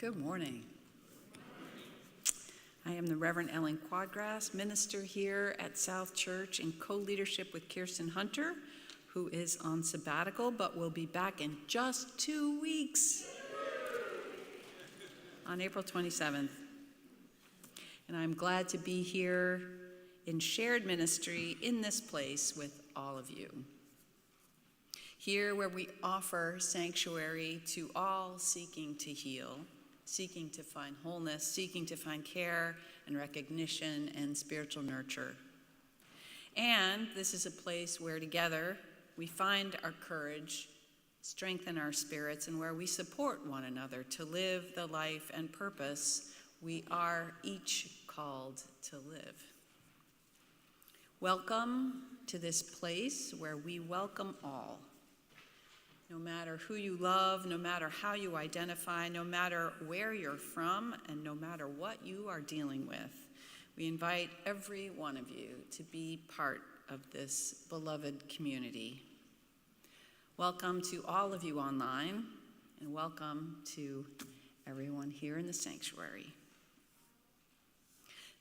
Good morning. I am the Reverend Ellen Quaadgras, minister here at South Church in co-leadership with Kirsten Hunter, who is on sabbatical but will be back in just 2 weeks on April 27th. And I'm glad to be here in shared ministry in this place with all of you. Here where we offer sanctuary to all seeking to heal, seeking to find wholeness, seeking to find care and recognition and spiritual nurture. And this is a place where together we find our courage, strengthen our spirits, and where we support one another to live the life and purpose we are each called to live. Welcome to this place where we welcome all. No matter who you love, no matter how you identify, no matter where you're from, and no matter what you are dealing with, we invite every one of you to be part of this beloved community. Welcome to all of you online, and welcome to everyone here in the sanctuary.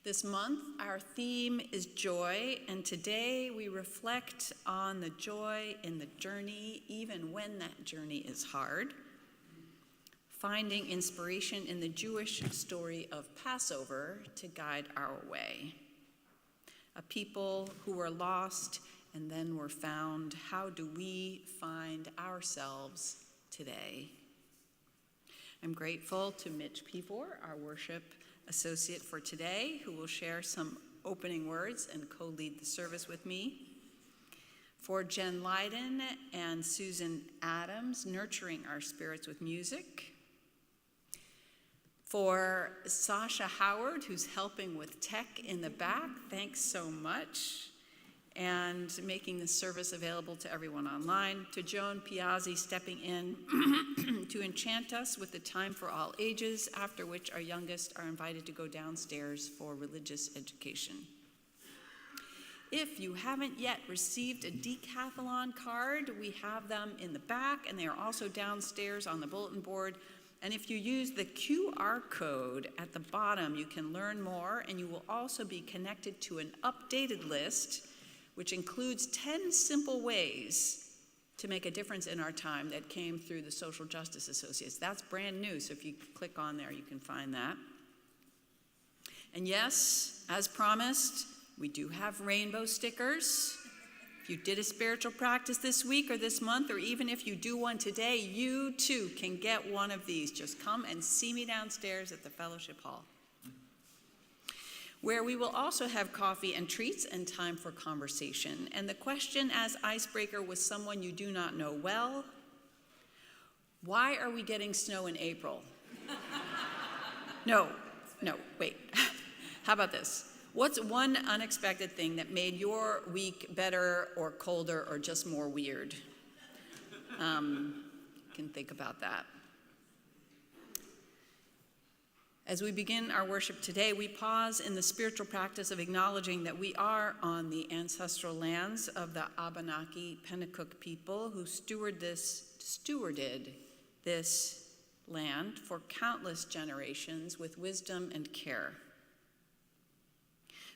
This month, our theme is joy, and today we reflect on the joy in the journey, even when that journey is hard, finding inspiration in the Jewish story of Passover to guide our way. A people who were lost and then were found. How do we find ourselves today? I'm grateful to Mitch, Pivor, our worship associate for today, who will share some opening words and co-lead the service with me. For Jen Leiden and Susan Adams, nurturing our spirits with music. For Sasha Howard, who's helping with tech in the back, thanks so much, and making the service available to everyone online. To Joan Piazzi, stepping in to enchant us with the time for all ages, after which our youngest are invited to go downstairs for religious education. If you haven't yet received a decathlon card, we have them in the back, and they are also downstairs on the bulletin board. And if you use the QR code at the bottom, you can learn more, and you will also be connected to an updated list which includes 10 simple ways to make a difference in our time that came through the Social Justice Associates. That's brand new, so if you click on there, you can find that. And yes, as promised, we do have rainbow stickers. If you did a spiritual practice this week or this month, or even if you do one today, you too can get one of these. Just come and see me downstairs at the Fellowship Hall, where we will also have coffee and treats and time for conversation. And the question as icebreaker with someone you do not know well: why are we getting snow in April? No, wait. How about this? What's one unexpected thing that made your week better or colder or just more weird? Can think about that. As we begin our worship today, we pause in the spiritual practice of acknowledging that we are on the ancestral lands of the Abenaki Pennacook people who stewarded this land for countless generations with wisdom and care.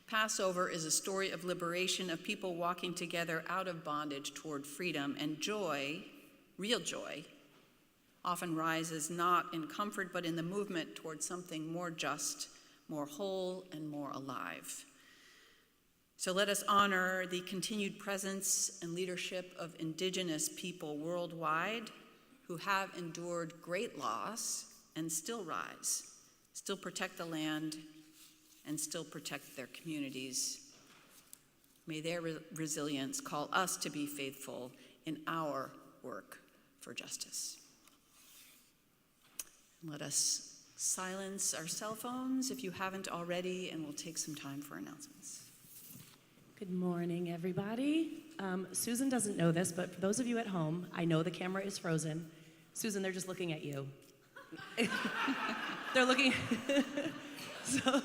Passover is a story of liberation, of people walking together out of bondage toward freedom, and joy, real joy, often rises not in comfort, but in the movement towards something more just, more whole, and more alive. So let us honor the continued presence and leadership of Indigenous people worldwide who have endured great loss and still rise, still protect the land, and still protect their communities. May their resilience call us to be faithful in our work for justice. Let us silence our cell phones if you haven't already, and we'll take some time for announcements. Good morning, everybody. Susan doesn't know this, but for those of you at home, I know the camera is frozen. Susan, they're just looking at you. They're looking. So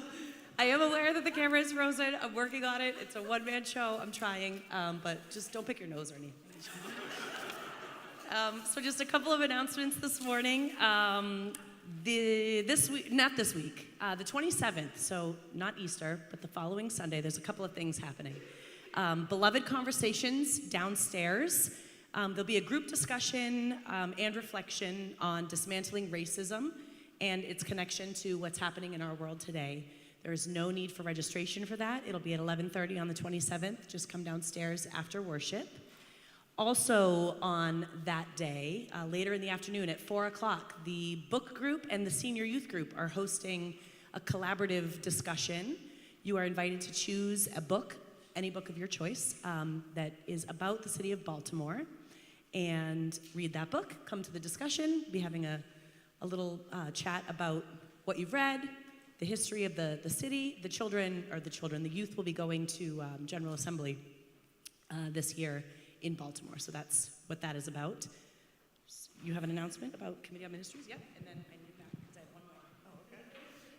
I am aware that the camera is frozen. I'm working on it. It's a one-man show. I'm trying, but just don't pick your nose or anything. So just a couple of announcements this morning. This week, not this week, the 27th, so not Easter, but the following Sunday, there's a couple of things happening. Beloved Conversations downstairs. There'll be a group discussion and reflection on dismantling racism and its connection to what's happening in our world today. There is no need for registration for that. It'll be at 11:30 on the 27th. Just come downstairs after worship. Also on that day, later in the afternoon at 4 o'clock, the book group and the senior youth group are hosting a collaborative discussion. You are invited to choose a book, any book of your choice, that is about the city of Baltimore, and read that book, come to the discussion, be having a little chat about what you've read, the history of the city. The youth will be going to General Assembly this year in Baltimore. So that's what that is about. You have an announcement about Committee on Ministries? Yep, and then I need it back because I have one more. Oh, okay.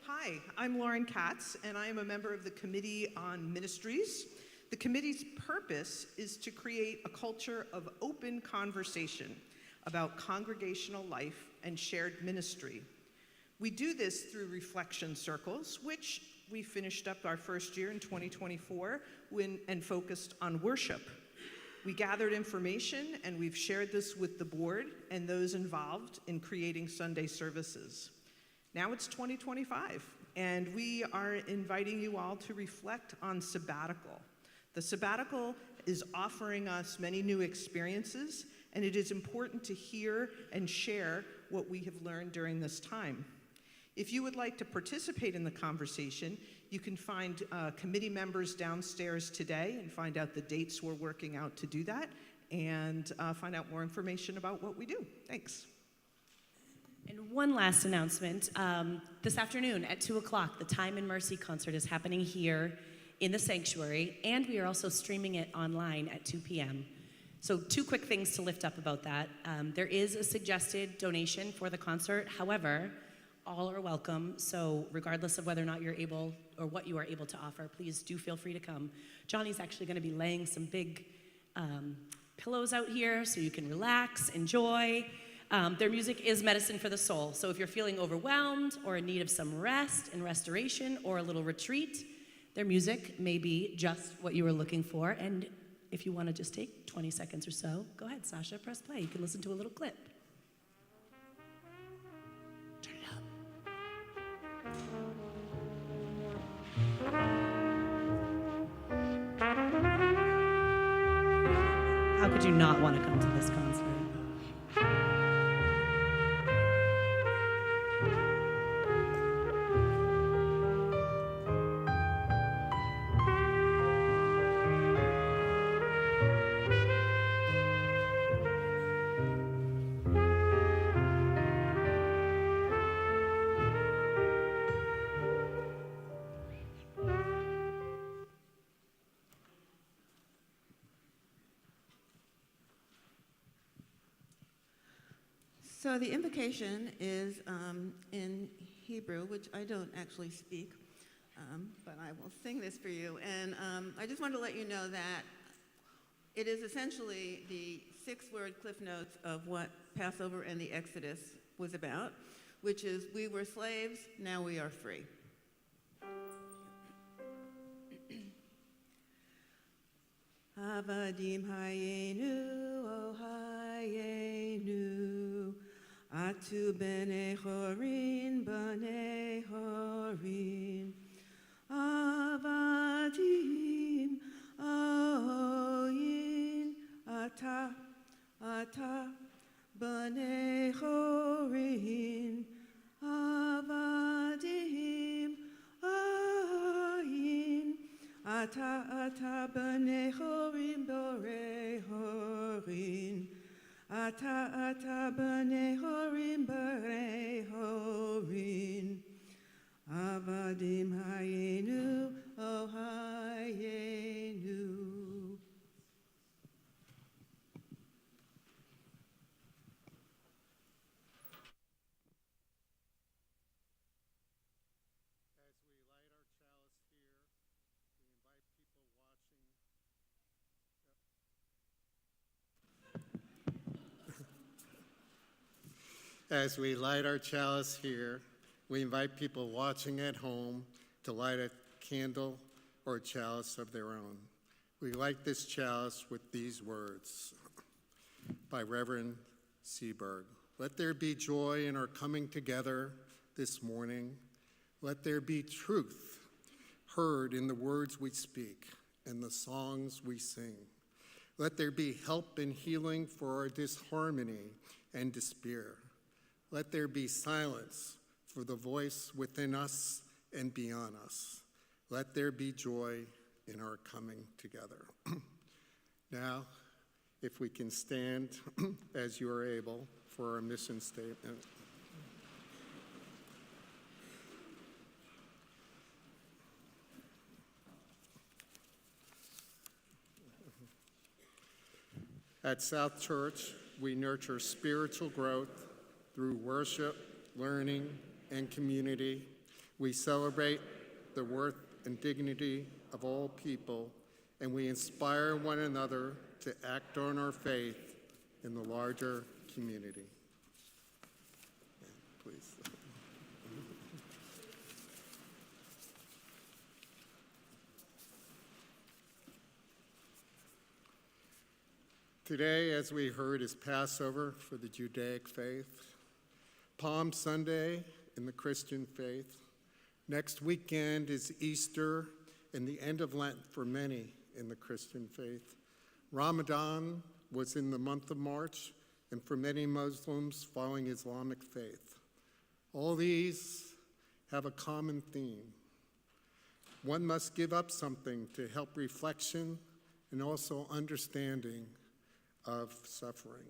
Hi, I'm Lauren Katz, and I am a member of the Committee on Ministries. The committee's purpose is to create a culture of open conversation about congregational life and shared ministry. We do this through reflection circles, which we finished up our first year in 2024 and focused on worship. We gathered information and we've shared this with the board and those involved in creating Sunday services. Now it's 2025, and we are inviting you all to reflect on sabbatical. The sabbatical is offering us many new experiences, and it is important to hear and share what we have learned during this time. If you would like to participate in the conversation, you can find committee members downstairs today and find out the dates we're working out to do that, and find out more information about what we do. Thanks. And one last announcement. This afternoon at 2 o'clock, the Time and Mercy concert is happening here in the sanctuary, and we are also streaming it online at 2 p.m. So 2 quick things to lift up about that. There is a suggested donation for the concert. However, all are welcome, so regardless of whether or not you're able or what you are able to offer, please do feel free to come. Johnny's actually going to be laying some big pillows out here so you can relax, enjoy. Their music is medicine for the soul, so if you're feeling overwhelmed or in need of some rest and restoration or a little retreat, their music may be just what you were looking for. And if you want to just take 20 seconds or so, go ahead, Sasha, press play. You can listen to a little clip. How could you not want to come to this concert? So the invocation is in Hebrew, which I don't actually speak, but I will sing this for you. And I just want to let you know that it is essentially the 6-word cliff notes of what Passover and the Exodus was about, which is, we were slaves, now we are free. Avadim hayenu, oh hayenu, atu b'nei chorin, b'nei chorin, avadim, aoyin, ata, b'nei chorin, avadim, aoyin, ata b'nei chorin, borei chorin, ata b'nei chorin, borei chorin, avadim hayenu, oh hayenu. As we light our chalice here, we invite people watching at home to light a candle or a chalice of their own. We light this chalice with these words by Reverend Seberg. Let there be joy in our coming together this morning. Let there be truth heard in the words we speak and the songs we sing. Let there be help and healing for our disharmony and despair. Let there be silence for the voice within us and beyond us. Let there be joy in our coming together. Now, if we can stand as you are able for our mission statement. At South Church, we nurture spiritual growth through worship, learning, and community. We celebrate the worth and dignity of all people, and we inspire one another to act on our faith in the larger community. Please. Today, as we heard, is Passover for the Judaic faith, Palm Sunday in the Christian faith. Next weekend is Easter and the end of Lent for many in the Christian faith. Ramadan was in the month of March, and for many Muslims following Islamic faith. All these have a common theme. One must give up something to help reflection and also understanding of suffering.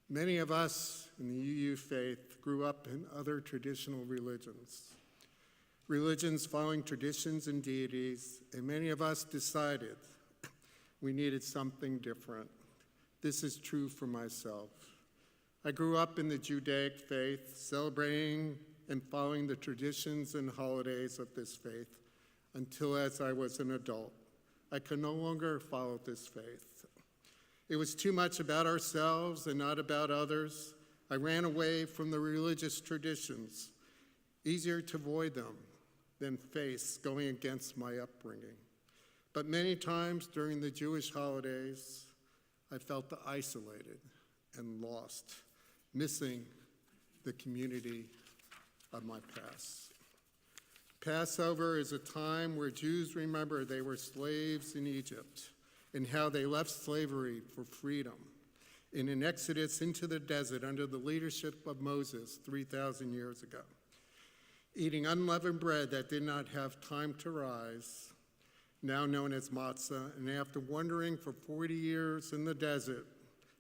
Many of us in the UU faith grew up in other traditional religions following traditions and deities, and many of us decided we needed something different. This is true for myself. I grew up in the Judaic faith, celebrating and following the traditions and holidays of this faith until as I was an adult, I could no longer follow this faith. It was too much about ourselves and not about others. I ran away from the religious traditions. Easier to avoid them than face going against my upbringing. But many times during the Jewish holidays, I felt isolated and lost, missing the community of my past. Passover is a time where Jews remember they were slaves in Egypt and how they left slavery for freedom in an exodus into the desert under the leadership of Moses 3,000 years ago. Eating unleavened bread that did not have time to rise, now known as matzah, and after wandering for 40 years in the desert,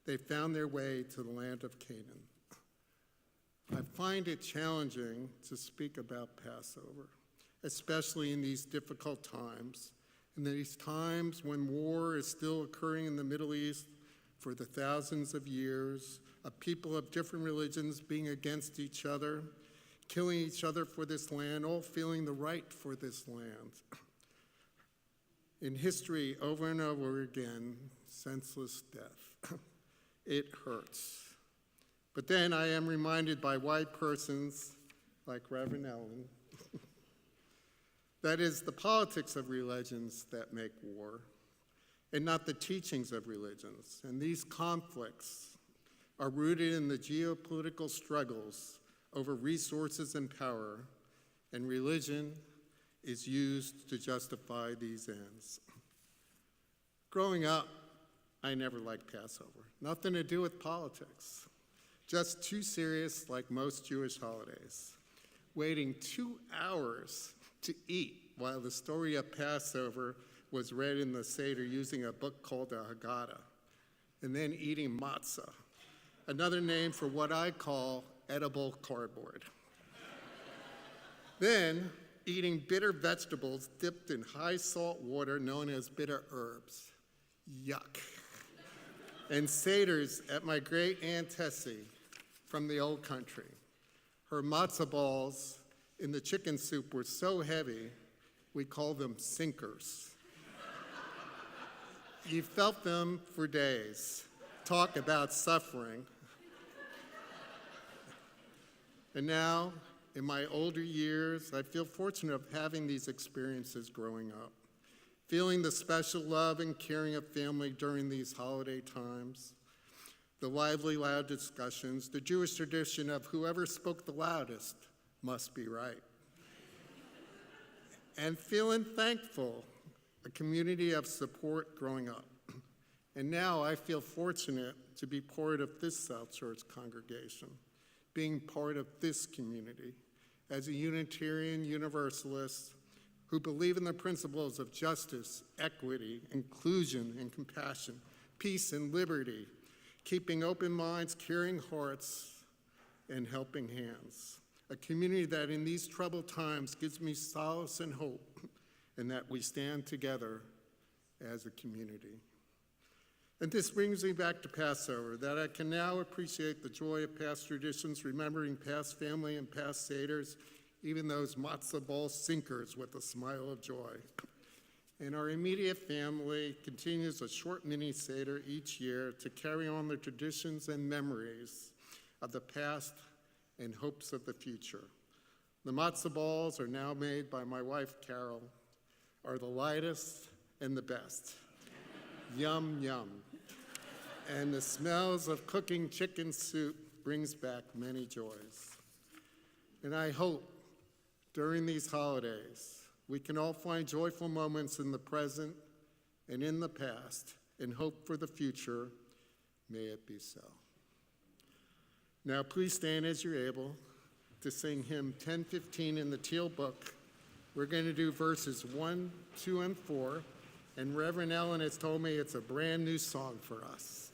they found their way to the land of Canaan. I find it challenging to speak about Passover, especially in these difficult times, in these times when war is still occurring in the Middle East for the thousands of years, of people of different religions being against each other, killing each other for this land, all feeling the right for this land. In history, over and over again, senseless death. It hurts. But then I am reminded by white persons like Reverend Ellen, that is the politics of religions that make war, and not the teachings of religions. And these conflicts are rooted in the geopolitical struggles over resources and power, and religion is used to justify these ends. Growing up, I never liked Passover. Nothing to do with politics. Just too serious like most Jewish holidays. Waiting 2 hours to eat while the story of Passover was read in the Seder using a book called the Haggadah, and then eating matzah, another name for what I call edible cardboard. Then eating bitter vegetables dipped in high salt water known as bitter herbs. Yuck. And Seders at my great Aunt Tessie from the old country. Her matzah balls in the chicken soup were so heavy, we called them sinkers. You felt them for days. Talk about suffering. And now, in my older years, I feel fortunate of having these experiences growing up, feeling the special love and caring of family during these holiday times, the lively, loud discussions, the Jewish tradition of whoever spoke the loudest must be right, and feeling thankful, a community of support growing up. And now I feel fortunate to be part of this South Church congregation, being part of this community as a Unitarian Universalist who believe in the principles of justice, equity, inclusion, and compassion, peace and liberty, keeping open minds, caring hearts, and helping hands. A community that in these troubled times gives me solace and hope, and that we stand together as a community. And this brings me back to Passover, that I can now appreciate the joy of past traditions, remembering past family and past Seders, even those matzah ball sinkers with a smile of joy. And our immediate family continues a short mini Seder each year to carry on the traditions and memories of the past and hopes of the future. The matzah balls are now made by my wife, Carol, are the lightest and the best. Yum, yum. And the smells of cooking chicken soup brings back many joys. And I hope during these holidays, we can all find joyful moments in the present and in the past, and hope for the future. May it be so. Now, please stand as you're able to sing hymn 1015 in the Teal Book. We're going to do verses 1, 2, and 4, and Reverend Ellen has told me it's a brand new song for us.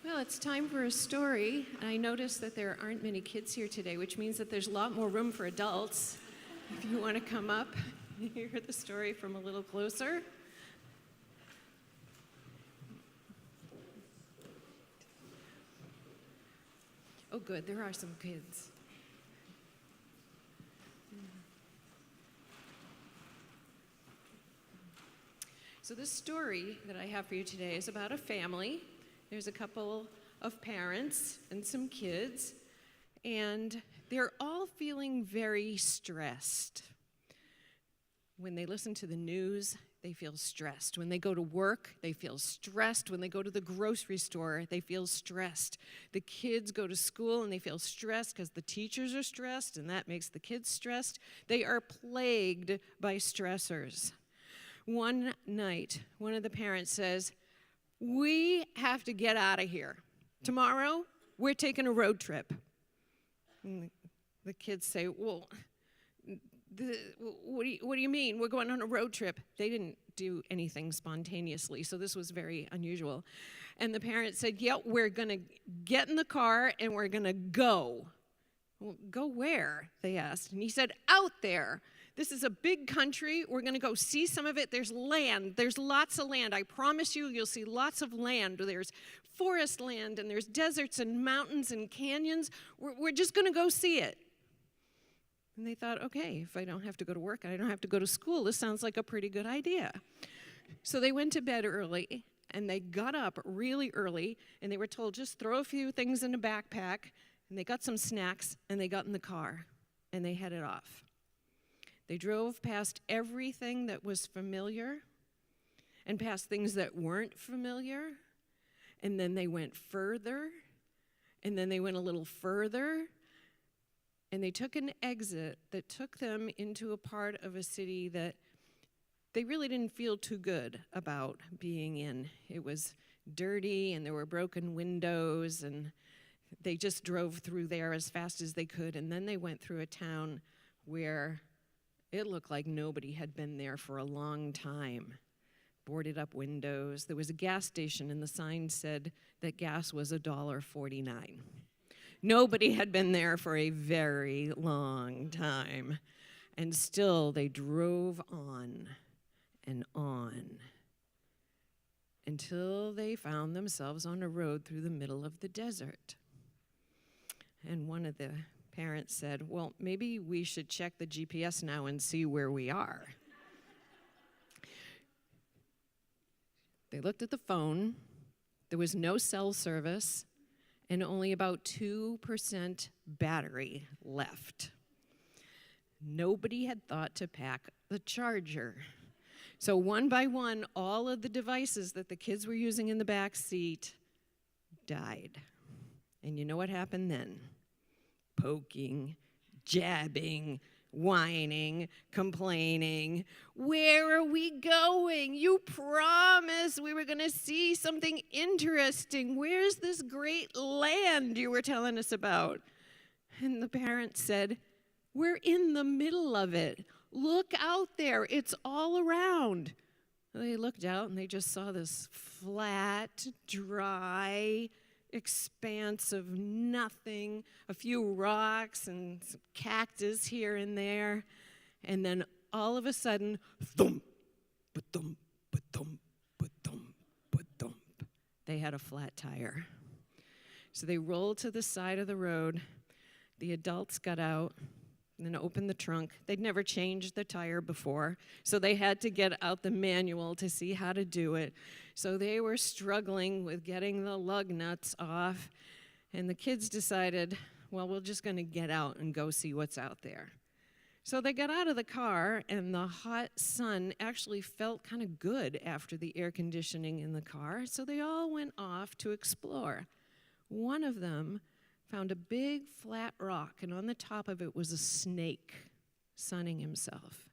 Well, it's time for a story. I noticed that there aren't many kids here today, which means that there's a lot more room for adults. If you want to come up and hear the story from a little closer. Oh, good, there are some kids. So this story that I have for you today is about a family. There's a couple of parents and some kids, and they're all feeling very stressed. When they listen to the news, they feel stressed. When they go to work, they feel stressed. When they go to the grocery store, they feel stressed. The kids go to school and they feel stressed because the teachers are stressed, and that makes the kids stressed. They are plagued by stressors. One night, one of the parents says, "We have to get out of here. Tomorrow, we're taking a road trip." And the kids say, "Well, What do you mean? We're going on a road trip. They didn't do anything spontaneously, so this was very unusual. And the parents said, yeah, we're going to get in the car and we're going to go. Well, go where? They asked. And he said, out there. This is a big country. We're going to go see some of it. There's land. There's lots of land. I promise you, you'll see lots of land. There's forest land, and there's deserts and mountains and canyons. We're just going to go see it. And they thought, okay, if I don't have to go to work, I don't have to go to school, this sounds like a pretty good idea. So they went to bed early, and they got up really early, and they were told, just throw a few things in a backpack, and they got some snacks, and they got in the car, and they headed off. They drove past everything that was familiar, and past things that weren't familiar, and then they went further, and then they went a little further, and they took an exit that took them into a part of a city that they really didn't feel too good about being in. It was dirty, and there were broken windows, and they just drove through there as fast as they could, and then they went through a town where it looked like nobody had been there for a long time. Boarded up windows. There was a gas station, and the sign said that gas was $1.49. Nobody had been there for a very long time. And still, they drove on and on until they found themselves on a road through the middle of the desert. And one of the parents said, well, maybe we should check the GPS now and see where we are. They looked at the phone. There was no cell service and only about 2% battery left. Nobody had thought to pack the charger. So one by one, all of the devices that the kids were using in the back seat died. And you know what happened then? Poking, jabbing, whining, complaining. Where are we going? You promised we were going to see something interesting. Where's this great land you were telling us about? And the parents said, we're in the middle of it. Look out there. It's all around. They looked out and they just saw this flat, dry expanse of nothing, a few rocks and some cactus here and there, and then all of a sudden, thump, ba-thump, ba-thump, ba-thump, ba-thump. They had a flat tire. So they rolled to the side of the road. The adults got out and then opened the trunk. They'd never changed the tire before, so they had to get out the manual to see how to do it. So they were struggling with getting the lug nuts off, and the kids decided, well, we're just going to get out and go see what's out there. So they got out of the car, and the hot sun actually felt kind of good after the air conditioning in the car, so they all went off to explore. One of them found a big flat rock, and on the top of it was a snake sunning himself.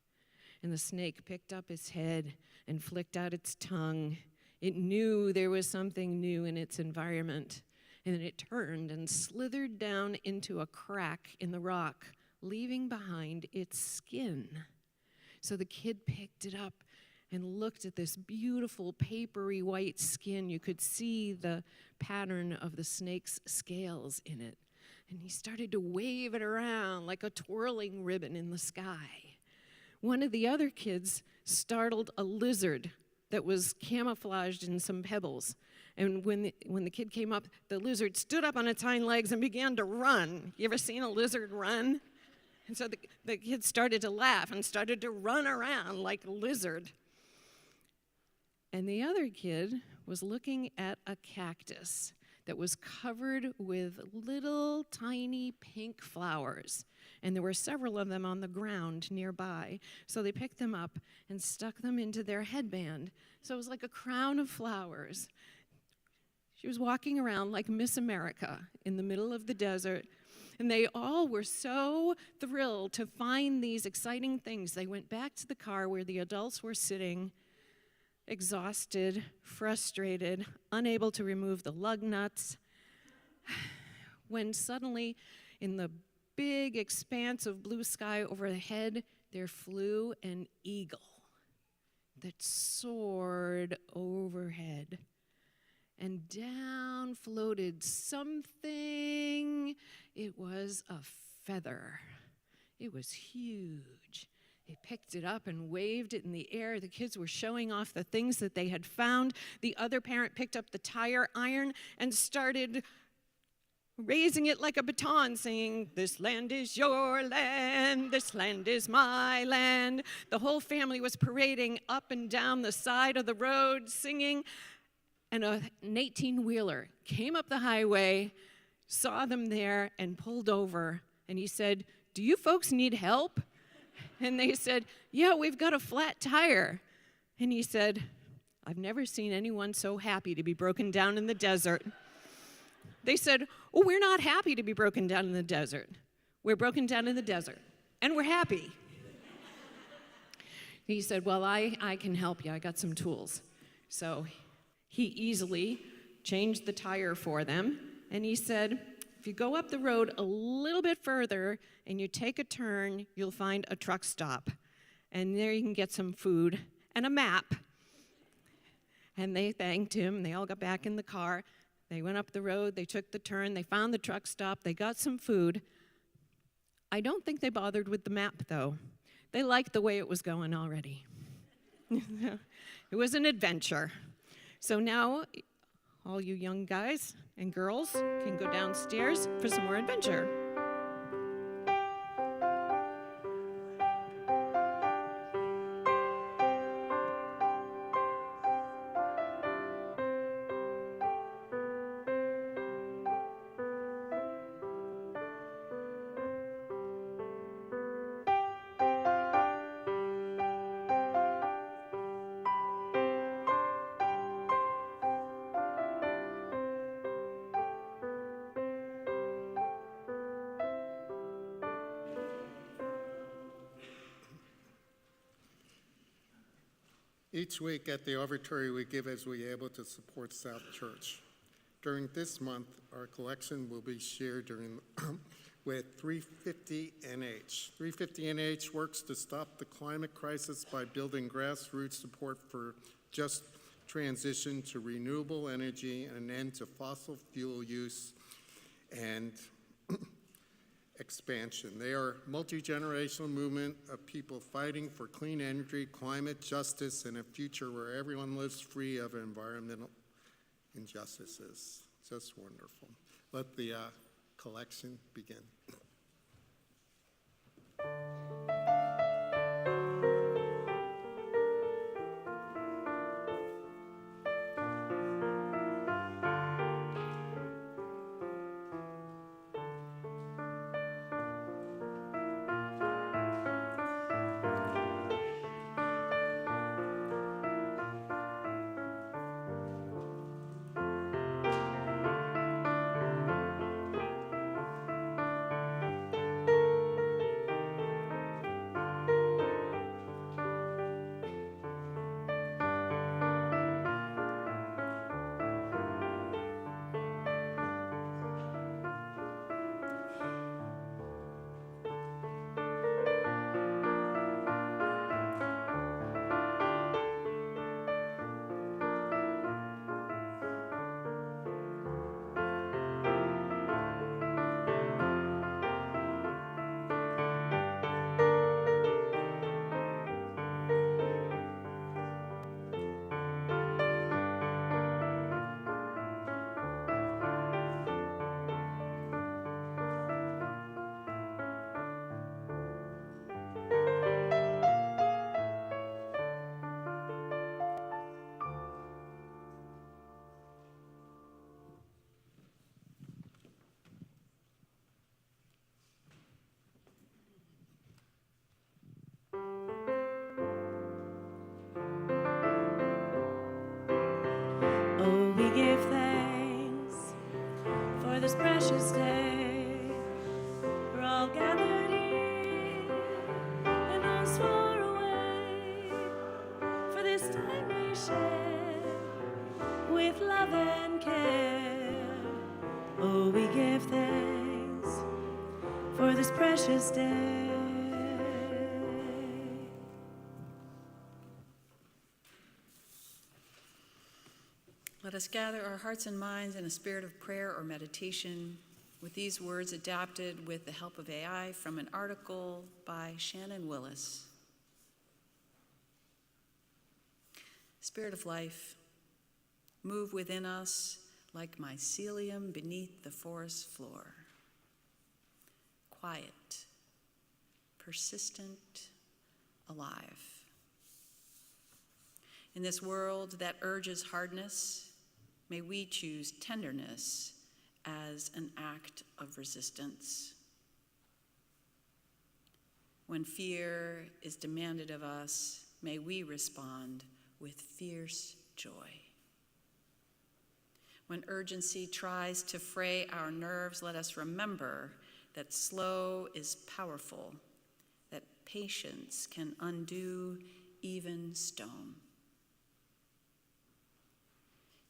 And the snake picked up his head and flicked out its tongue. It knew there was something new in its environment, and then it turned and slithered down into a crack in the rock, leaving behind its skin. So the kid picked it up and looked at this beautiful papery white skin. You could see the pattern of the snake's scales in it. And he started to wave it around like a twirling ribbon in the sky. One of the other kids startled a lizard that was camouflaged in some pebbles. And when the kid came up, the lizard stood up on its hind legs and began to run. You ever seen a lizard run? And so the kid started to laugh and started to run around like a lizard. And the other kid was looking at a cactus that was covered with little tiny pink flowers. And there were several of them on the ground nearby. So they picked them up and stuck them into their headband. So it was like a crown of flowers. She was walking around like Miss America in the middle of the desert. And they all were so thrilled to find these exciting things. They went back to the car where the adults were sitting, exhausted, frustrated, unable to remove the lug nuts, when suddenly in the big expanse of blue sky overhead, there flew an eagle that soared overhead, and down floated something. It was a feather. It was huge. They picked it up and waved it in the air. The kids were showing off the things that they had found. The other parent picked up the tire iron and started raising it like a baton, saying, "This land is your land, this land is my land." The whole family was parading up and down the side of the road, singing, and an 18-wheeler came up the highway, saw them there, and pulled over, and he said, "Do you folks need help?" And they said, "Yeah, we've got a flat tire." And he said, "I've never seen anyone so happy to be broken down in the desert." They said, "Oh, we're not happy to be broken down in the desert. We're broken down in the desert, and we're happy." He said, "Well, I can help you. I got some tools." So he easily changed the tire for them, and he said, "If you go up the road a little bit further and you take a turn, you'll find a truck stop, and there you can get some food and a map." And they thanked him. They all got back in the car. They went up the road, they took the turn, they found the truck stop, they got some food. I don't think they bothered with the map, though. They liked the way it was going already. It was an adventure. So now, all you young guys and girls can go downstairs for some more adventure. Each week at the Offertory, we give as we are able to support South Church. During this month, our collection will be shared with 350 NH. 350 NH works to stop the climate crisis by building grassroots support for just transition to renewable energy and an end to fossil fuel use and expansion. They are a multi-generational movement of people fighting for clean energy, climate justice, and a future where everyone lives free of environmental injustices. Just wonderful. Let the collection begin. This precious day, we're all gathered here, and those far away, for this time we share with love and care. Oh, we give thanks for this precious day. us gather our hearts and minds in a spirit of prayer or meditation with these words adapted with the help of AI from an article by Shannon Willis. Spirit of life, move within us like mycelium beneath the forest floor. Quiet, persistent, alive. In this world that urges hardness, may we choose tenderness as an act of resistance. When fear is demanded of us, may we respond with fierce joy. When urgency tries to fray our nerves, let us remember that slow is powerful, that patience can undo even stone.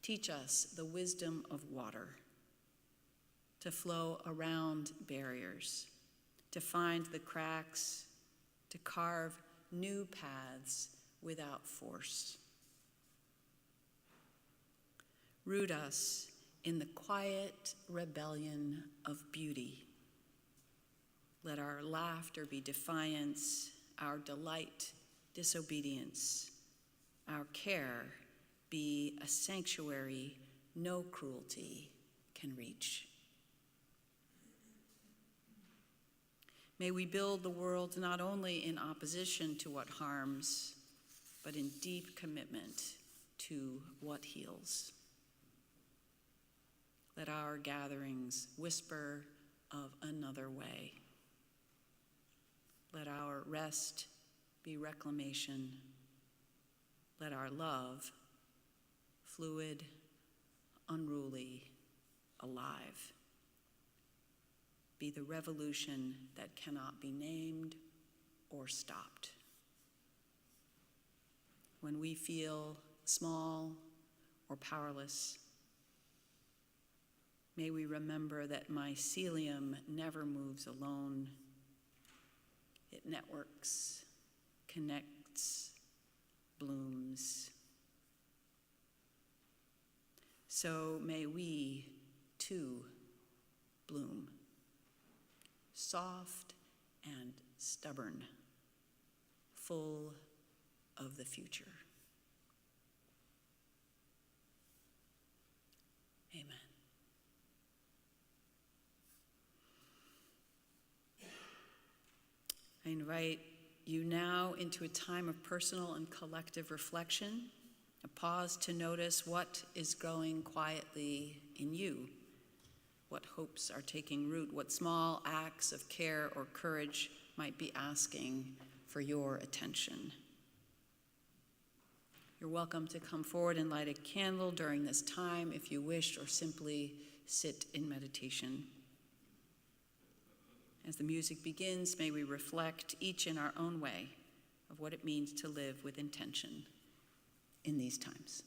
Teach us the wisdom of water, to flow around barriers, to find the cracks, to carve new paths without force. Root us in the quiet rebellion of beauty. Let our laughter be defiance, our delight disobedience, our care be a sanctuary no cruelty can reach. May we build the world not only in opposition to what harms, but in deep commitment to what heals. Let our gatherings whisper of another way. Let our rest be reclamation. Let our love, fluid, unruly, alive, be the revolution that cannot be named or stopped. When we feel small or powerless, may we remember that mycelium never moves alone. It networks, connects, blooms. So may we, too, bloom, soft and stubborn, full of the future. Amen. I invite you now into a time of personal and collective reflection, a pause to notice what is growing quietly in you, what hopes are taking root, what small acts of care or courage might be asking for your attention. You're welcome to come forward and light a candle during this time if you wish, or simply sit in meditation. As the music begins, may we reflect each in our own way of what it means to live with intention in these times.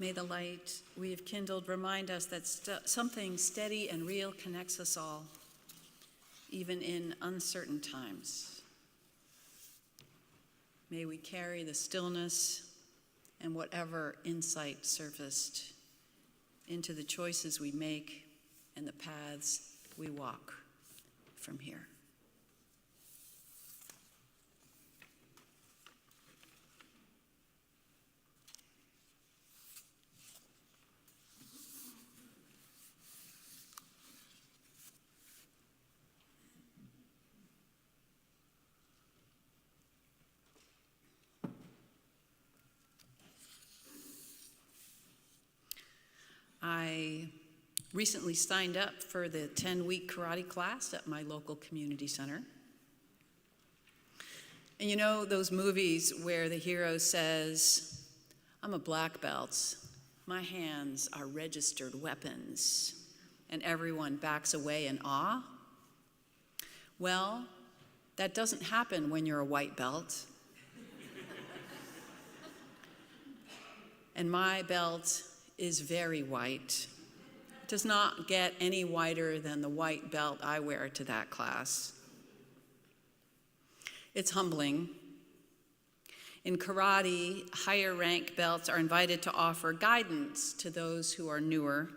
May the light we have kindled remind us that something steady and real connects us all, even in uncertain times. May we carry the stillness and whatever insight surfaced into the choices we make and the paths we walk from here. I recently signed up for the 10-week karate class at my local community center. And you know those movies where the hero says, "I'm a black belt, my hands are registered weapons," and everyone backs away in awe? Well, that doesn't happen when you're a white belt. And my belt is very white. It does not get any whiter than the white belt I wear to that class. It's humbling. In karate, higher rank belts are invited to offer guidance to those who are newer.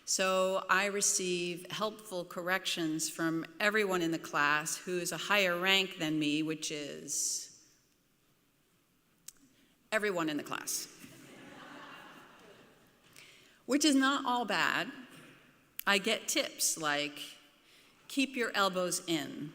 So I receive helpful corrections from everyone in the class who is a higher rank than me, which is everyone in the class. Which is not all bad. I get tips like, keep your elbows in,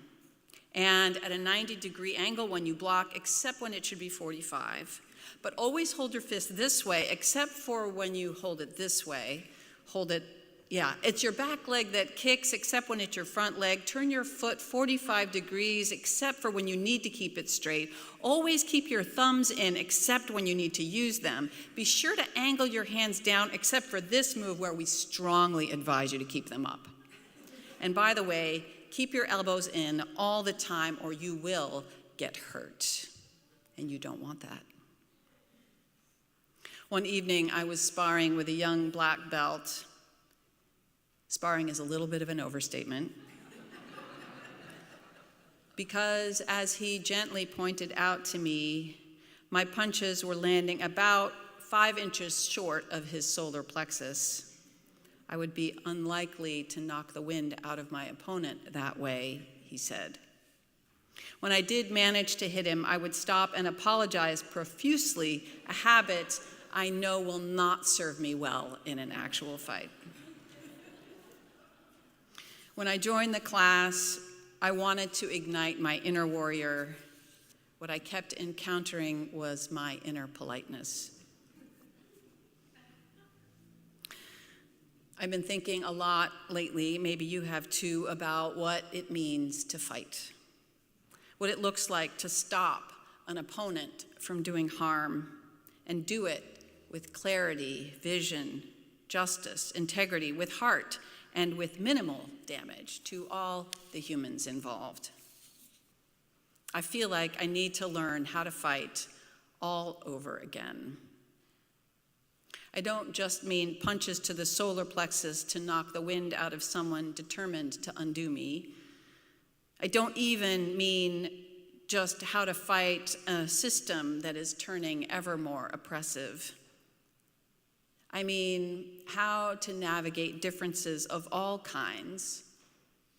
and at a 90-degree angle when you block, except when it should be 45. But always hold your fist this way, except for when you hold it this way. Hold it, it's your back leg that kicks, except when it's your front leg. Turn your foot 45 degrees, except for when you need to keep it straight. Always keep your thumbs in, except when you need to use them. Be sure to angle your hands down, except for this move where we strongly advise you to keep them up. And by the way, keep your elbows in all the time or you will get hurt. And you don't want that. One evening, I was sparring with a young black belt. Sparring is a little bit of an overstatement. Because as he gently pointed out to me, my punches were landing about 5 inches short of his solar plexus. I would be unlikely to knock the wind out of my opponent that way, he said. When I did manage to hit him, I would stop and apologize profusely, a habit I know will not serve me well in an actual fight. When I joined the class, I wanted to ignite my inner warrior. What I kept encountering was my inner politeness. I've been thinking a lot lately, maybe you have too, about what it means to fight. What it looks like to stop an opponent from doing harm and do it with clarity, vision, justice, integrity, with heart, and with minimal damage to all the humans involved. I feel like I need to learn how to fight all over again. I don't just mean punches to the solar plexus to knock the wind out of someone determined to undo me. I don't even mean just how to fight a system that is turning ever more oppressive. I mean how to navigate differences of all kinds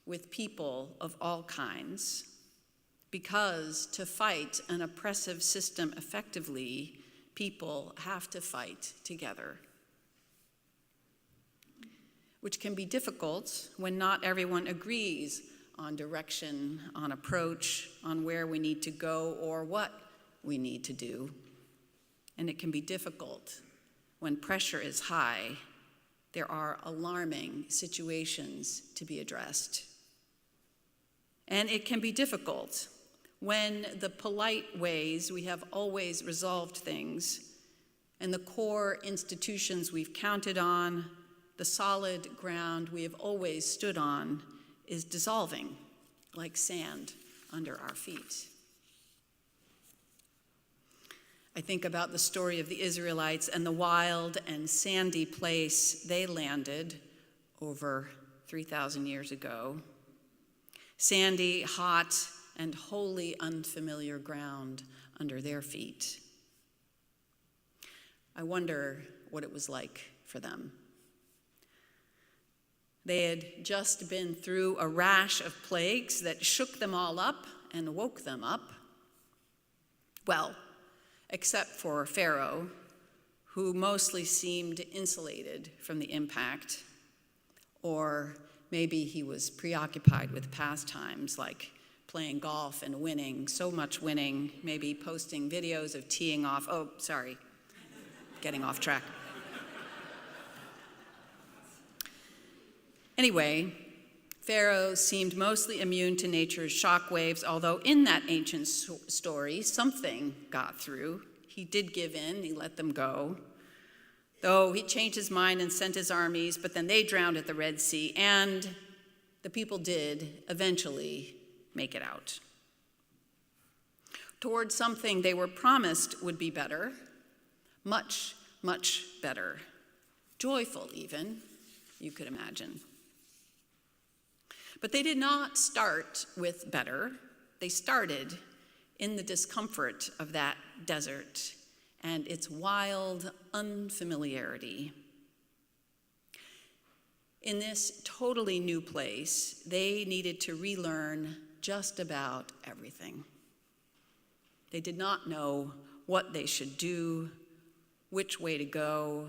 with people of all kinds, because to fight an oppressive system effectively, people have to fight together, which can be difficult when not everyone agrees on direction, on approach, on where we need to go or what we need to do. And it can be difficult when pressure is high. There are alarming situations to be addressed. And it can be difficult when the polite ways we have always resolved things and the core institutions we've counted on, the solid ground we have always stood on, is dissolving like sand under our feet. I think about the story of the Israelites and the wild and sandy place they landed over 3,000 years ago. Sandy, hot, and wholly unfamiliar ground under their feet. I wonder what it was like for them. They had just been through a rash of plagues that shook them all up and woke them up. Well, except for Pharaoh, who mostly seemed insulated from the impact, or maybe he was preoccupied with pastimes like playing golf and winning, so much winning, maybe posting videos of teeing off. Oh, sorry, getting off track. Anyway, Pharaoh seemed mostly immune to nature's shockwaves, although in that ancient story, something got through. He did give in, he let them go. Though he changed his mind and sent his armies, but then they drowned at the Red Sea, and the people did eventually make it out. Toward something they were promised would be better, much, much better. Joyful even, you could imagine. But they did not start with better. They started in the discomfort of that desert and its wild unfamiliarity. In this totally new place, they needed to relearn just about everything. They did not know what they should do, which way to go.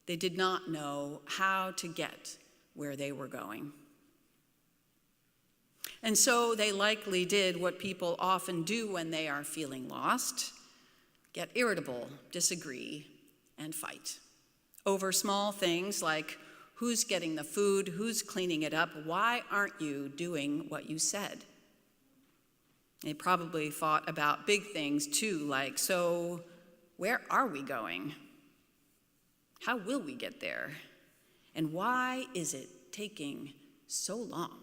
They did not know how to get where they were going. And so they likely did what people often do when they are feeling lost: get irritable, disagree, and fight over small things like who's getting the food, who's cleaning it up, why aren't you doing what you said? They probably fought about big things too, like, so where are we going? How will we get there? And why is it taking so long?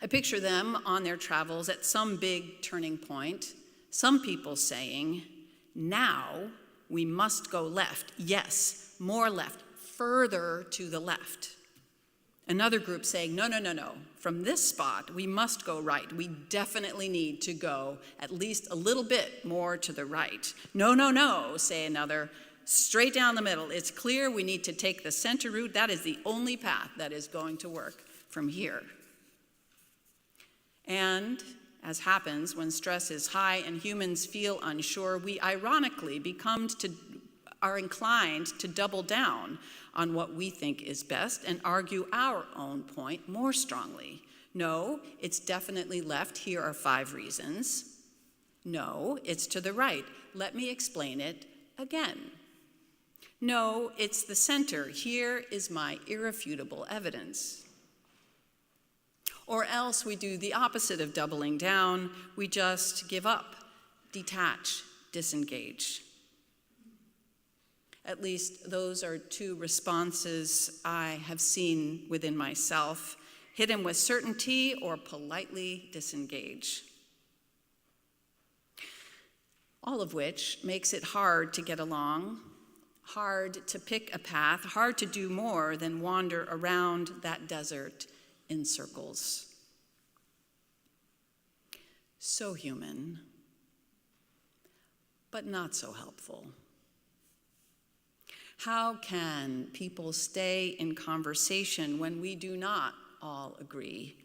I picture them on their travels at some big turning point, some people saying, now we must go left. Yes, more left, further to the left. Another group saying, no. From this spot, we must go right. We definitely need to go at least a little bit more to the right. No, say another. Straight down the middle. It's clear we need to take the center route. That is the only path that is going to work from here. And as happens when stress is high and humans feel unsure, we ironically are inclined to double down on what we think is best and argue our own point more strongly. No, it's definitely left. Here are 5 reasons. No, it's to the right. Let me explain it again. No, it's the center. Here is my irrefutable evidence. Or else we do the opposite of doubling down. We just give up, detach, disengage. At least those are 2 responses I have seen within myself: hit him with certainty or politely disengage. All of which makes it hard to get along, hard to pick a path, hard to do more than wander around that desert in circles. So human, but not so helpful. How can people stay in conversation when we do not all agree?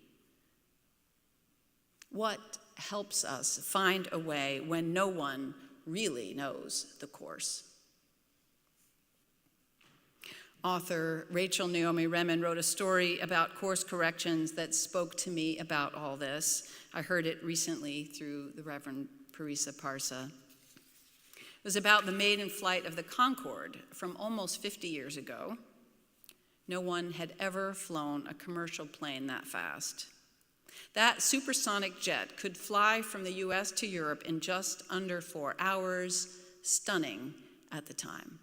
What helps us find a way when no one really knows the course? Author Rachel Naomi Remen wrote a story about course corrections that spoke to me about all this. I heard it recently through the Reverend Parisa Parsa. It was about the maiden flight of the Concorde from almost 50 years ago. No one had ever flown a commercial plane that fast. That supersonic jet could fly from the US to Europe in just under 4 hours, stunning at the time.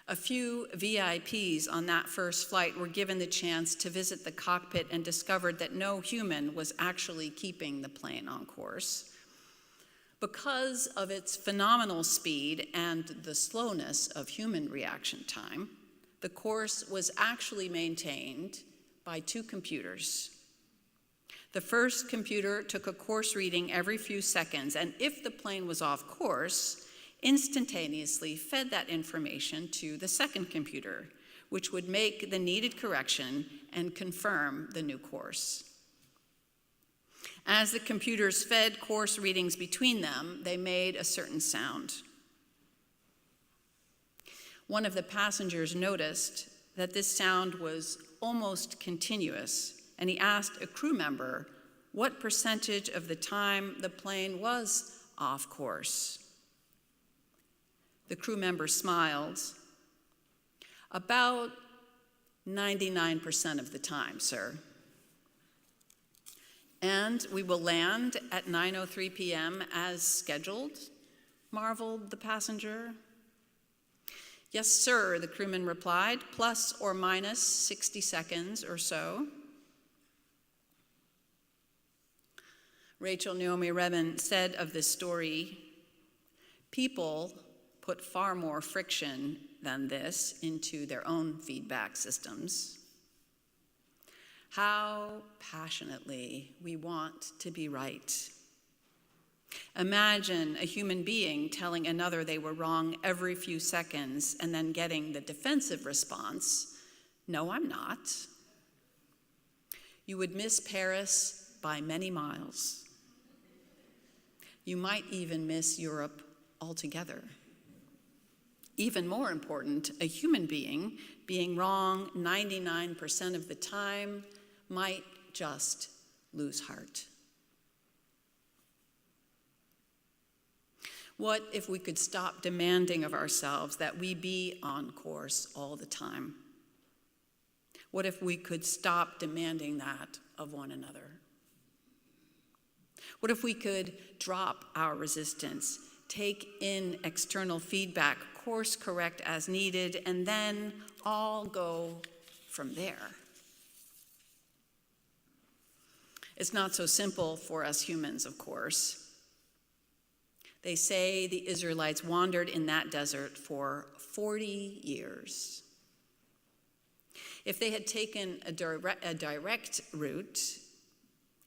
A few VIPs on that first flight were given the chance to visit the cockpit and discovered that no human was actually keeping the plane on course. Because of its phenomenal speed and the slowness of human reaction time, the course was actually maintained by 2 computers. The first computer took a course reading every few seconds, and if the plane was off course, instantaneously fed that information to the second computer, which would make the needed correction and confirm the new course. As the computers fed course readings between them, they made a certain sound. One of the passengers noticed that this sound was almost continuous, and he asked a crew member what percentage of the time the plane was off course. The crew member smiled. About 99% of the time, sir. And we will land at 9:03 p.m. as scheduled, marveled the passenger. Yes, sir, the crewman replied, plus or minus 60 seconds or so. Rachel Naomi Revan said of this story, people put far more friction than this into their own feedback systems. How passionately we want to be right. Imagine a human being telling another they were wrong every few seconds and then getting the defensive response, no, I'm not. You would miss Paris by many miles. You might even miss Europe altogether. Even more important, a human being being wrong 99% of the time might just lose heart. What if we could stop demanding of ourselves that we be on course all the time? What if we could stop demanding that of one another? What if we could drop our resistance, take in external feedback, course correct as needed, and then all go from there? It's not so simple for us humans, of course. They say the Israelites wandered in that desert for 40 years. If they had taken a direct route,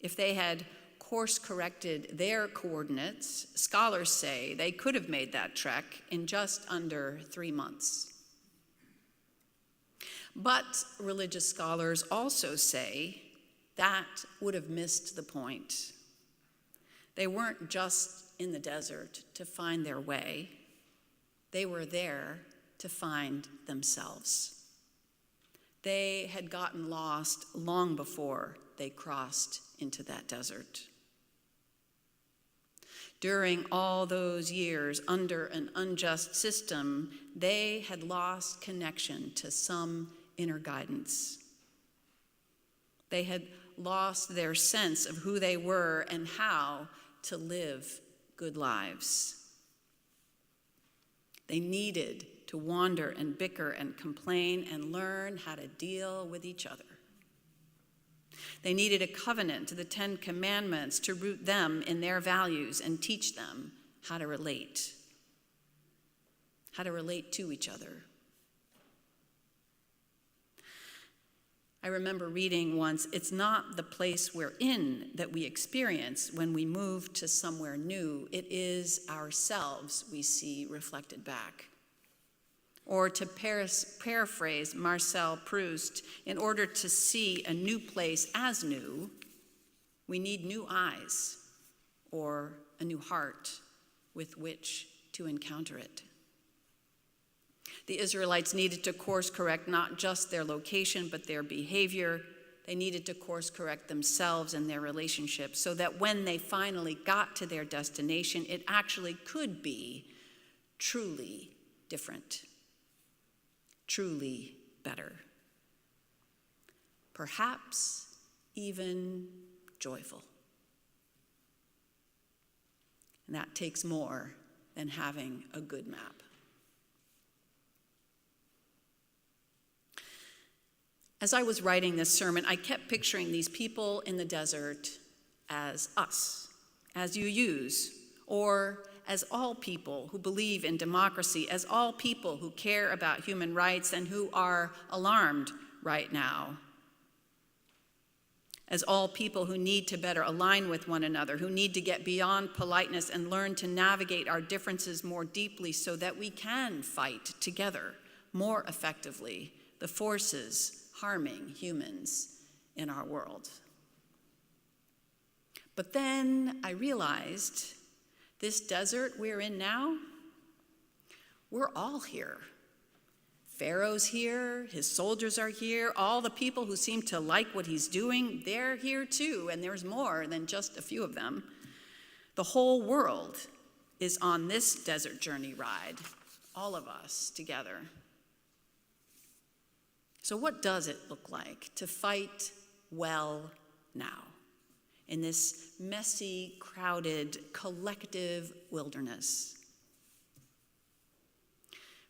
if they had course-corrected their coordinates, scholars say they could have made that trek in just under 3 months. But religious scholars also say that would have missed the point. They weren't just in the desert to find their way. They were there to find themselves. They had gotten lost long before they crossed into that desert. During all those years under an unjust system, they had lost connection to some inner guidance. They had lost their sense of who they were and how to live good lives. They needed to wander and bicker and complain and learn how to deal with each other. They needed a covenant, the 10 Commandments, to root them in their values and teach them how to relate to each other. I remember reading once, it's not the place we're in that we experience when we move to somewhere new. It is ourselves we see reflected back. Or to paraphrase Marcel Proust, in order to see a new place as new, we need new eyes or a new heart with which to encounter it. The Israelites needed to course correct not just their location, but their behavior. They needed to course correct themselves and their relationships so that when they finally got to their destination, it actually could be truly different, truly better, perhaps even joyful. And that takes more than having a good map. As I was writing this sermon, I kept picturing these people in the desert as us, as UUs, or as all people who believe in democracy, as all people who care about human rights and who are alarmed right now, as all people who need to better align with one another, who need to get beyond politeness and learn to navigate our differences more deeply so that we can fight together more effectively the forces harming humans in our world. But then I realized this desert we're in now, we're all here. Pharaoh's here, his soldiers are here, all the people who seem to like what he's doing, they're here too, and there's more than just a few of them. The whole world is on this desert journey ride, all of us together. So what does it look like to fight well now in this messy, crowded, collective wilderness?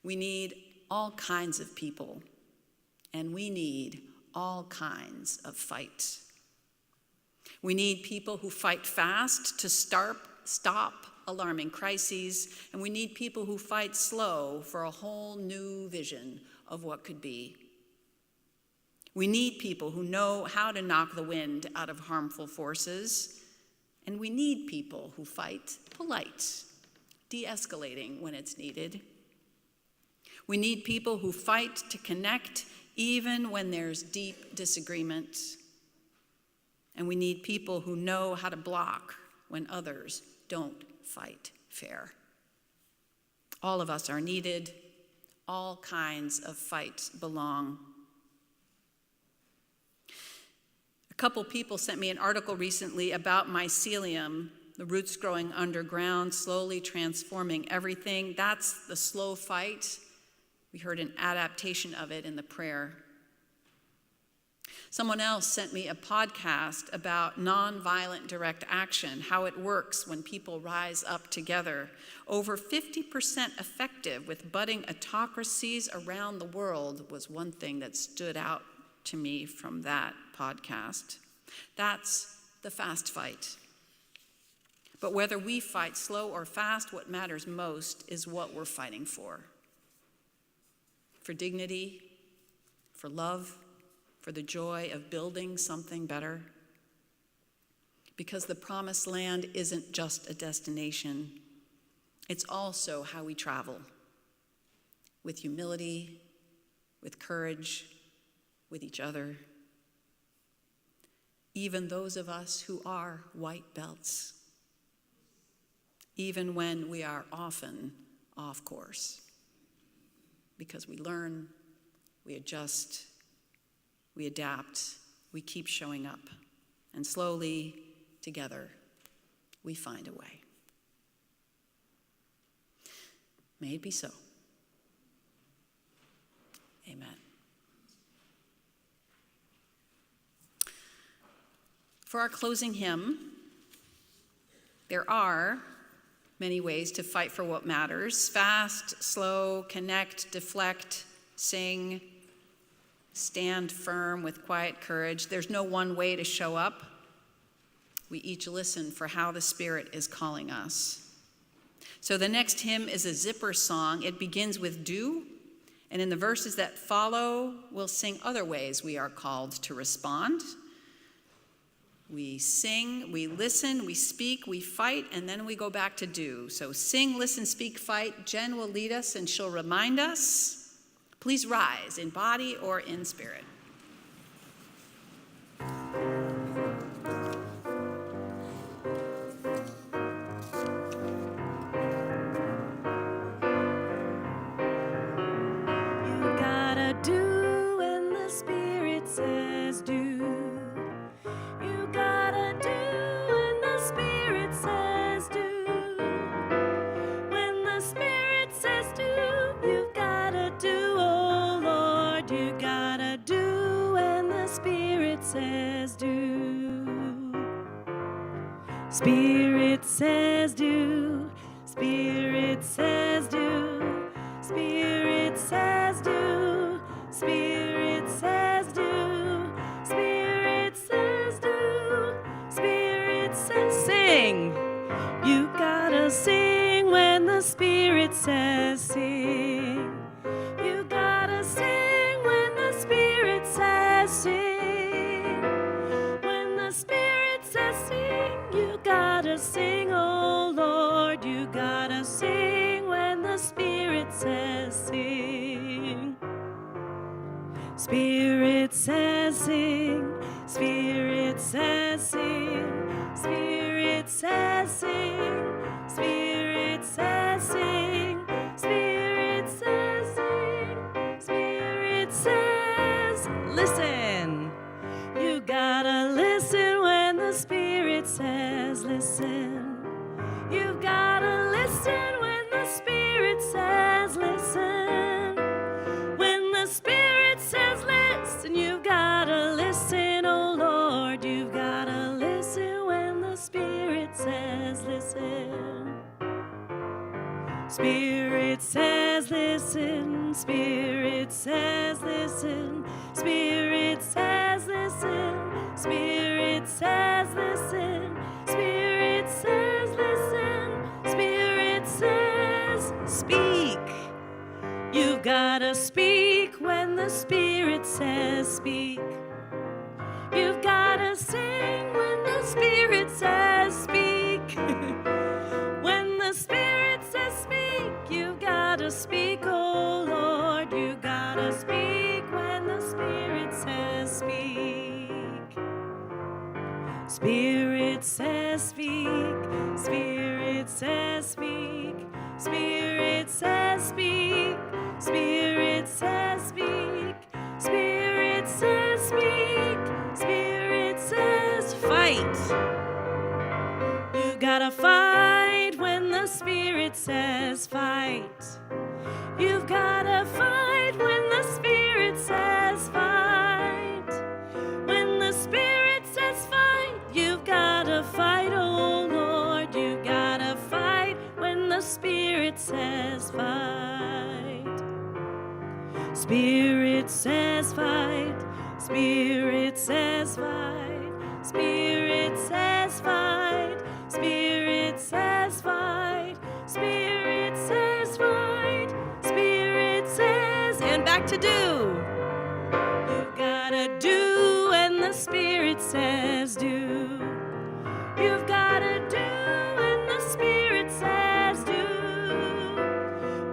We need all kinds of people, and we need all kinds of fight. We need people who fight fast to stop alarming crises, and we need people who fight slow for a whole new vision of what could be. We need people who know how to knock the wind out of harmful forces, and we need people who fight polite, de-escalating when it's needed. We need people who fight to connect even when there's deep disagreement, and we need people who know how to block when others don't fight fair. All of us are needed. All kinds of fights belong. A couple people sent me an article recently about mycelium, the roots growing underground, slowly transforming everything. That's the slow fight. We heard an adaptation of it in the prayer. Someone else sent me a podcast about nonviolent direct action, how it works when people rise up together. Over 50% effective with budding autocracies around the world was one thing that stood out to me from that podcast. That's the fast fight. But whether we fight slow or fast, what matters most is what we're fighting for. For dignity, for love, for the joy of building something better. Because the promised land isn't just a destination, it's also how we travel. With humility, with courage, with each other. Even those of us who are white belts. Even when we are often off course. Because we learn, we adjust, we adapt, we keep showing up, and slowly, together, we find a way. May it be so. Amen. For our closing hymn, there are many ways to fight for what matters. Fast, slow, connect, deflect, sing, stand firm with quiet courage. There's no one way to show up. We each listen for how the Spirit is calling us. So the next hymn is a zipper song. It begins with do, and in the verses that follow, we'll sing other ways we are called to respond. We sing, we listen, we speak, we fight, and then we go back to do. So sing, listen, speak, fight. Jen will lead us and she'll remind us. Please rise in body or in spirit. You gotta do when the Spirit says do. Says do. Spirit says do. Spirit says do. Spirit says do. Spirit says do. gotta sing when the Spirit says sing. You gotta sing when the Spirit says sing. When the Spirit says sing, you gotta sing, oh Lord. You gotta sing when the Spirit says sing. Spirit says sing, Spirit says sing, Spirit says sing, Spirit says sing, Spirit says sing, Spirit says listen. You gotta listen when the Spirit says listen. You've gotta listen when the Spirit says listen. When the Spirit says listen, you've gotta listen, oh Lord. You've gotta listen when the Spirit says listen. Spirit says listen, Spirit says listen, Spirit says listen, Spirit says listen, Spirit says listen, Spirit says speak. You've gotta speak when the Spirit says speak. You've gotta sing when the Spirit says speak. When the Spirit says speak, you've gotta speak, oh Lord. You gotta speak when the Spirit says speak. Spirit says speak, Spirit says speak, Spirit says speak, Spirit says speak, Spirit says speak, Spirit says fight. You gotta fight when the Spirit says fight. You've gotta fight when the Spirit says fight. When the Spirit says fight, you've gotta fight, oh Lord. You've gotta fight when the Spirit says fight. Spirit says fight, Spirit says fight, Spirit says fight, Spirit says fight, Spirit says fight, Spirit says, and back to do. You've gotta do when the Spirit says do. You've gotta do when the Spirit says do.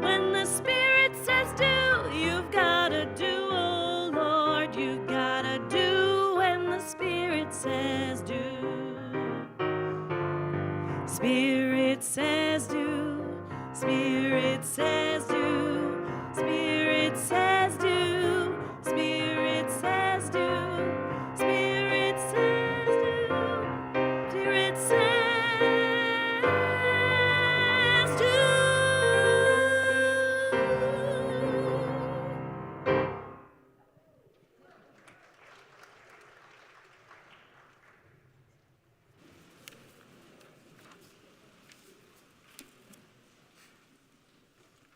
When the Spirit says do, you've gotta do, oh Lord. You've gotta do when the Spirit says do. Spirit says do, Spirit says do, Spirit says do, Spirit says do, Spirit says do, Spirit says do.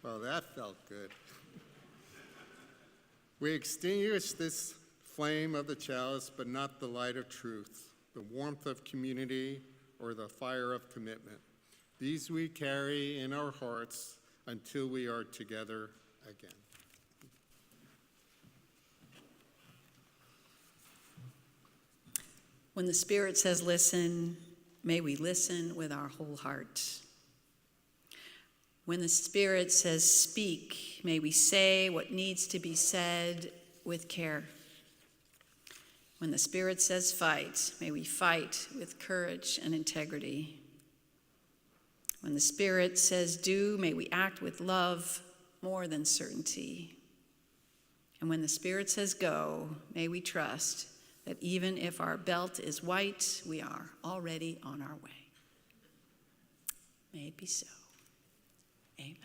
Well, that felt good. We extinguish this flame of the chalice, but not the light of truth, the warmth of community, or the fire of commitment. These we carry in our hearts until we are together again. When the Spirit says listen, may we listen with our whole heart. When the Spirit says speak, may we say what needs to be said with care. When the Spirit says fight, may we fight with courage and integrity. When the Spirit says do, may we act with love more than certainty. And when the Spirit says go, may we trust that even if our belt is white, we are already on our way. May it be so. Amen.